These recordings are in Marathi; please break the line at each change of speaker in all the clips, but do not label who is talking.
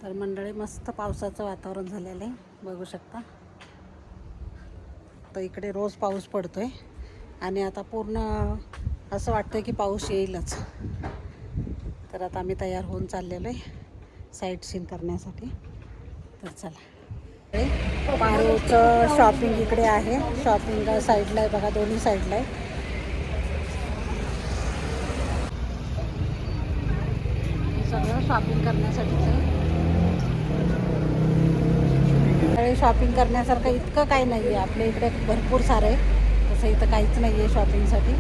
तर मंडळी मस्त पावसाचं वातावरण झालेलं आहे, बघू शकता. तर इकडे रोज पाऊस पडतोय आणि आता पूर्ण असं वाटतंय की पाऊस येईलच. तर आता आम्ही तयार होऊन चाललेलो आहे साईट सीन करण्यासाठी. तर चला, पारोचं शॉपिंग इकडे आहे. शॉपिंग साईडला आहे बघा, दोन्ही साईडला आहे. सगळं शॉपिंग करण्यासाठीच आहे. शॉपिंग करण्यासारखं इतकं काही नाही आहे आपल्या इकडे, भरपूर सारं आहे. तसं इथं काहीच नाही आहे शॉपिंगसाठी.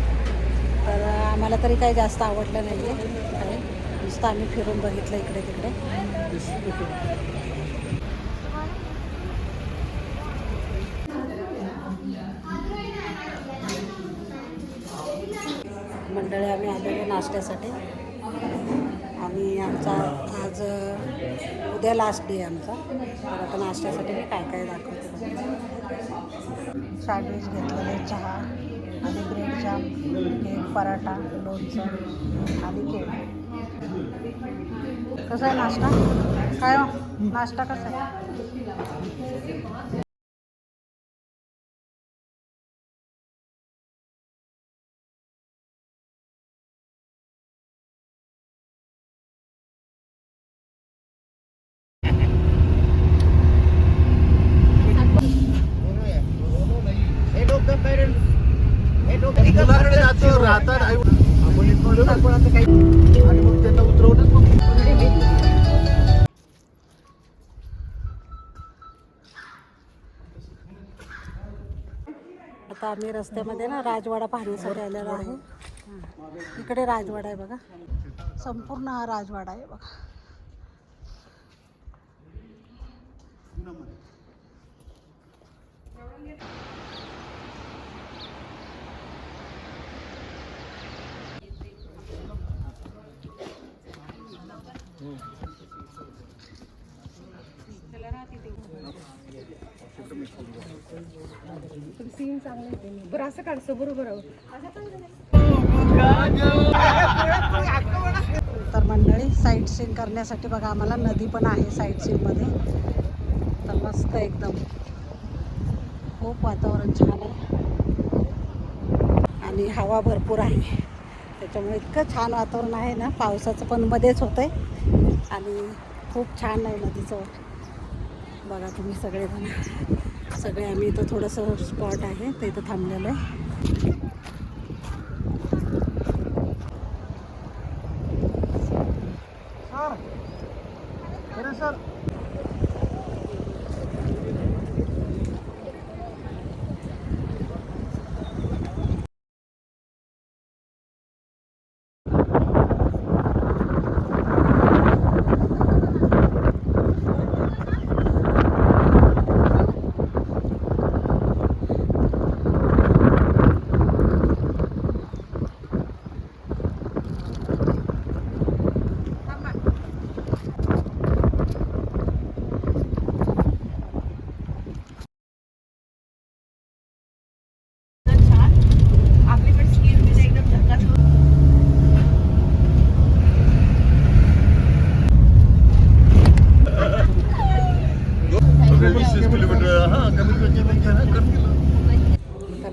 तर आम्हाला तरी काही जास्त आवडलं नाही आहे. नुसतं आम्ही फिरून बघितलं इकडे तिकडे. मंडळी आम्ही आलेलो नाश्त्यासाठी आणि आमचा आज उद्या लास्ट डे आमचा. तर आता नाश्त्यासाठी मी काय काय दाखवते. सँडविच घेतलेले, चहा आणि ब्रेड जाम, केक, पराठा, लोणचं आणि केक. कसा आहे नाश्ता? काय हो नाश्ता कसा आहे?
राहतात काही आणि मग त्यांना उतरवूनच मग
आता आम्ही रस्त्यामध्ये ना राजवाडा पाहण्यासाठी आलेलो आहे. इकडे राजवाडा आहे बघा, संपूर्ण हा राजवाडा आहे बघा. सीन चांगले बरं, असं काढचं बरोबर. तर मंडळी साईट सीन करण्यासाठी बघा, आम्हाला नदी पण आहे साईट सीनमध्ये. तर मस्त एकदम खूप वातावरण छान आहे आणि हवा भरपूर आहे. त्याच्यामुळे इतकं छान वातावरण आहे ना. पावसाचं पण मध्येच होतं आहे आणि खूप छान आहे नदीचं. बघा तुम्ही सगळेजण, सगळे आम्ही इथं थोडंसं स्पॉट आहे तर इथं थांबलेलं आहे.
सर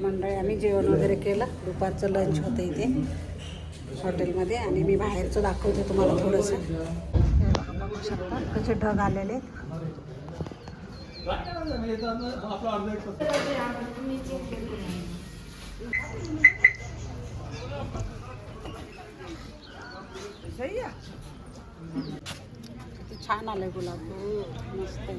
मंडळी आम्ही जेवण वगैरे केलं. दुपारचं लंच होतं इथे हॉटेलमध्ये आणि मी बाहेरचं दाखवते तुम्हाला थोडंसं. बघू शकता त्याचे ढग आलेले. किती छान आलंय गुलाब, मस्त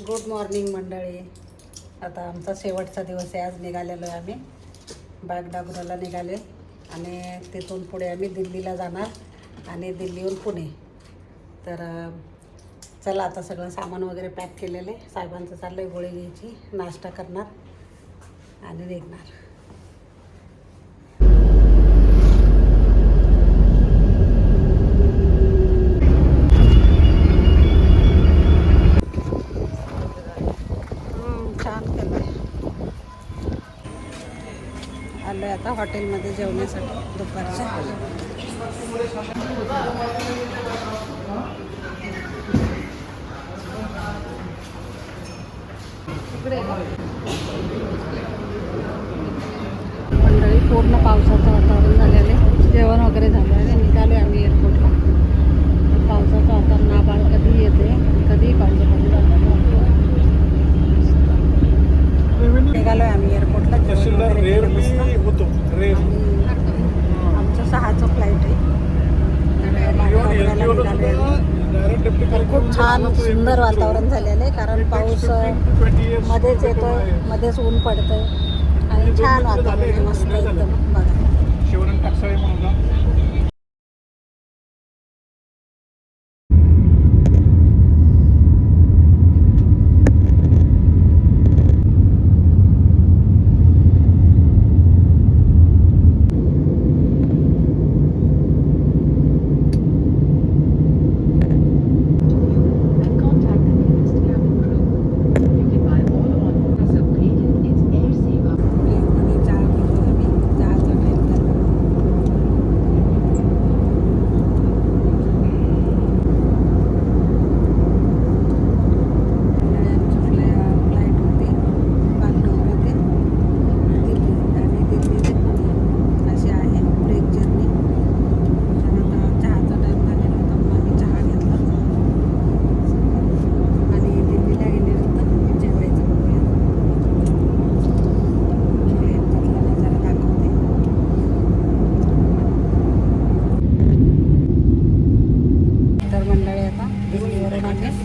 गुड मॉर्निंग मंडळी. आता आमचा शेवटचा दिवस आहे. आज निघालेलो आहे आम्ही बागडागुराला निघाले आणि तिथून पुढे आम्ही दिल्लीला जाणार आणि दिल्लीहून पुणे. तर चला आता सगळं सामान वगैरे पॅक केलेलं आहे. साहेबांचं चाललं आहे गोळी घ्यायची, नाश्ता करणार आणि निघणार. छान केलं आहे. आलं आहे आता हॉटेलमध्ये जेवण्यासाठी दुपारच्या. मंडळी पूर्ण पावसाचं वातावरण झालेलं आहे. जेवण वगैरे झालं आहे. निघालो आहे आम्ही एअरपोर्टला. पावसाचं वातावरण आभाळ कधी येते कधीही पाऊस पडतो. निघालो आहे आम्ही एअरपोर्टला. जेवण वगैरे केलं मस्त. आणि आमचं 6चं फ्लाईट आहे. तर बागडागुराला निघालो आहे. तर खूप छान सुंदर वातावरण झालेलं आहे कारण पाऊस मध्येच येतोय, मध्येच ऊन पडतंय आणि छान वातावरण आहे. मस्त एकदम बघा.
शिवरन टाकसाळे म्हणून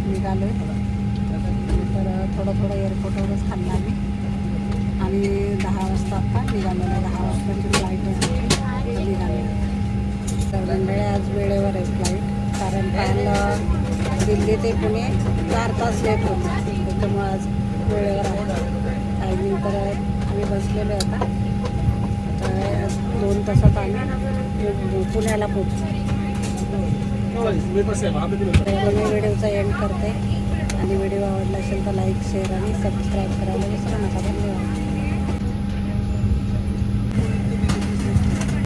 निघालो आहे. तर थोडं एअरपोर्टवरच खाल्लं आम्ही आणि 10 वाजता आता निघालो आहे. 10 वाजताची फ्लाईट आहे. निघालो. तर मंडळी आज वेळेवर आहे फ्लाईट कारण काल दिल्ली ते पुणे 4 तास लेट होतं. त्याच्यामुळं आज वेळेवर आहे. टायमिंग तर आम्ही बसलेलो आहे आता. तर 2 तासात आम्ही पुण्याला पोहोचलो. मी व्हिडिओचा एंड करते आणि व्हिडिओ आवडला असेल तर लाईक शेअर आणि सबस्क्राईब करायला विसरू नका. धन्यवाद.